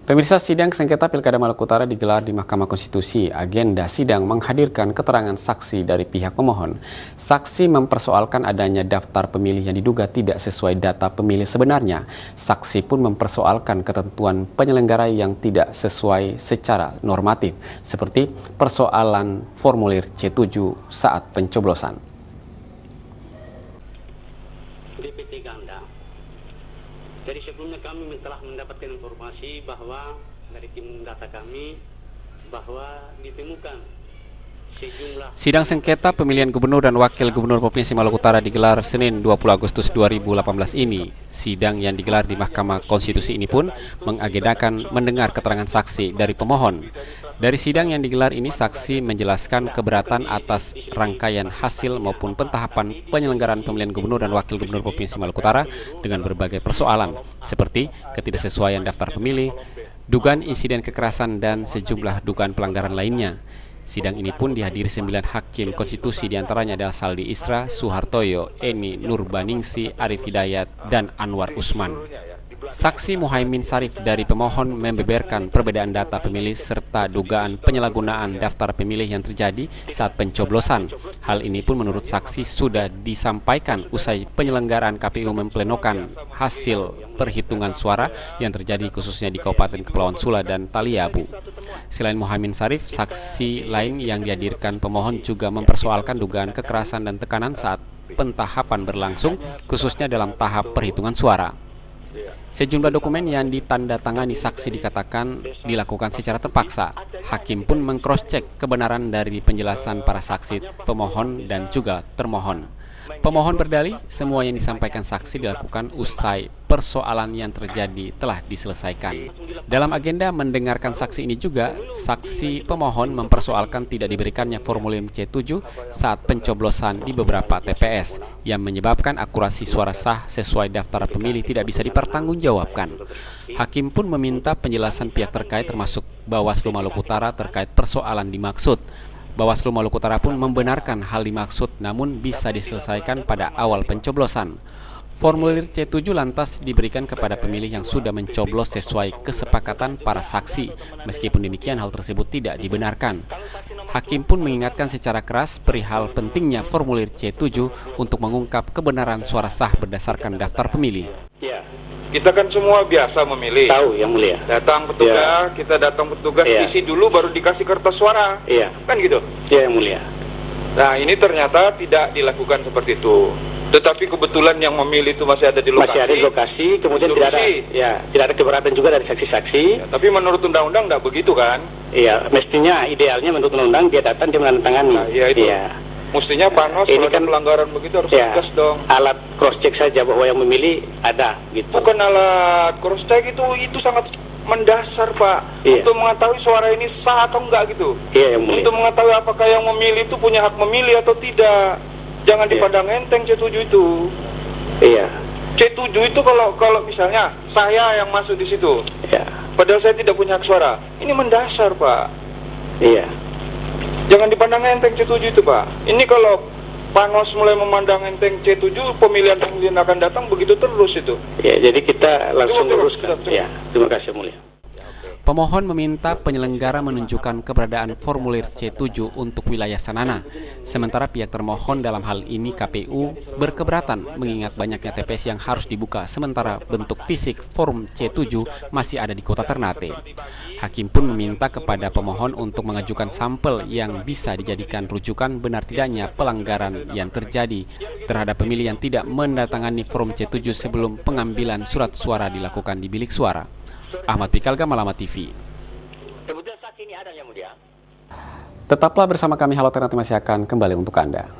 Pemirsa, sidang sengketa Pilkada Maluku Utara digelar di Mahkamah Konstitusi. Agenda sidang menghadirkan keterangan saksi dari pihak pemohon. Saksi mempersoalkan adanya daftar pemilih yang diduga tidak sesuai data pemilih sebenarnya. Saksi pun mempersoalkan ketentuan penyelenggara yang tidak sesuai secara normatif, seperti persoalan formulir C7 saat pencoblosan. DPT ganda. Jadi sebelumnya kami telah mendapatkan informasi bahwa dari tim data kami bahwa ditemukan sejumlah sidang sengketa pemilihan gubernur dan wakil gubernur Provinsi Maluku Utara digelar Senin 20 Agustus 2018 ini. Sidang yang digelar di Mahkamah Konstitusi ini pun mengagendakan mendengar keterangan saksi dari pemohon. Dari sidang yang digelar ini, saksi menjelaskan keberatan atas rangkaian hasil maupun pentahapan penyelenggaraan pemilihan gubernur dan wakil gubernur Provinsi Maluku Utara dengan berbagai persoalan, seperti ketidaksesuaian daftar pemilih, dugaan insiden kekerasan, dan sejumlah dugaan pelanggaran lainnya. Sidang ini pun dihadiri 9 hakim konstitusi, diantaranya adalah Saldi Isra, Suhartoyo, Eni Nurbaningsi, Arif Hidayat, dan Anwar Usman. Saksi Muhaimin Sarif dari pemohon membeberkan perbedaan data pemilih serta dugaan penyalahgunaan daftar pemilih yang terjadi saat pencoblosan. Hal ini pun menurut saksi sudah disampaikan usai penyelenggaraan KPU memplenokan hasil perhitungan suara yang terjadi khususnya di Kabupaten Kepulauan Sula dan Taliabu. Selain Muhaimin Sarif, saksi lain yang dihadirkan pemohon juga mempersoalkan dugaan kekerasan dan tekanan saat pentahapan berlangsung, khususnya dalam tahap perhitungan suara. Sejumlah dokumen yang ditandatangani saksi dikatakan dilakukan secara terpaksa. Hakim pun meng-cross-check kebenaran dari penjelasan para saksi, pemohon, dan juga termohon. Pemohon berdalih semua yang disampaikan saksi dilakukan usai persoalan yang terjadi telah diselesaikan. Dalam agenda mendengarkan saksi ini juga, saksi pemohon mempersoalkan tidak diberikannya formulir C7 saat pencoblosan di beberapa TPS yang menyebabkan akurasi suara sah sesuai daftar pemilih tidak bisa dipertanggungjawabkan. Hakim pun meminta penjelasan pihak terkait termasuk Bawaslu Maluku Utara terkait persoalan dimaksud. Bawaslu Maluku Utara pun membenarkan hal dimaksud namun bisa diselesaikan pada awal pencoblosan. Formulir C7 lantas diberikan kepada pemilih yang sudah mencoblos sesuai kesepakatan para saksi. Meskipun demikian, hal tersebut tidak dibenarkan. Hakim pun mengingatkan secara keras perihal pentingnya formulir C7 untuk mengungkap kebenaran suara sah berdasarkan daftar pemilih. Ya, kita kan semua biasa memilih. Tahu yang mulia. Datang petugas, kita datang petugas, isi dulu baru dikasih kertas suara. Iya. Kan gitu? Iya yang mulia. Nah, ini ternyata tidak dilakukan seperti itu. Tetapi kebetulan yang memilih itu masih ada di lokasi. Masih ada di lokasi, kemudian tidak ada keberatan juga dari saksi-saksi. Ya, tapi menurut undang-undang tidak begitu kan? Iya, mestinya idealnya menurut undang-undang dia datang, dia menandatangani. Nah, iya itu. Iya. Mestinya panos ini kalau kan pelanggaran begitu harus tegas dong. Alat cross check saja bahwa yang memilih ada gitu. Bukan alat cross check, itu sangat mendasar, Pak. Iya. Untuk mengetahui suara ini sah atau enggak gitu. Iya, yang mulia. Untuk mengetahui apakah yang memilih itu punya hak memilih atau tidak. Jangan dipandang enteng C7 itu. Iya. C7 itu kalau misalnya saya yang masuk di situ. Iya. Padahal saya tidak punya hak suara. Ini mendasar, Pak. Iya. Jangan dipandang enteng C7 itu, Pak. Ini kalau panos mulai memandang enteng C7, pemilihan akan datang begitu terus itu. Ya, jadi kita langsung luruskan. Coba. Ya, terima kasih mulia. Pemohon meminta penyelenggara menunjukkan keberadaan formulir C7 untuk wilayah Sanana. Sementara pihak termohon dalam hal ini KPU berkeberatan mengingat banyaknya TPS yang harus dibuka sementara bentuk fisik form C7 masih ada di kota Ternate. Hakim pun meminta kepada pemohon untuk mengajukan sampel yang bisa dijadikan rujukan benar tidaknya pelanggaran yang terjadi terhadap pemilih yang tidak mendatangani form C7 sebelum pengambilan surat suara dilakukan di bilik suara. Ahmad Pikalga, Malamat TV. Kemudian saksi ini ada yang mulia. Tetaplah bersama kami, Halo Ternate masih akan kembali untuk Anda.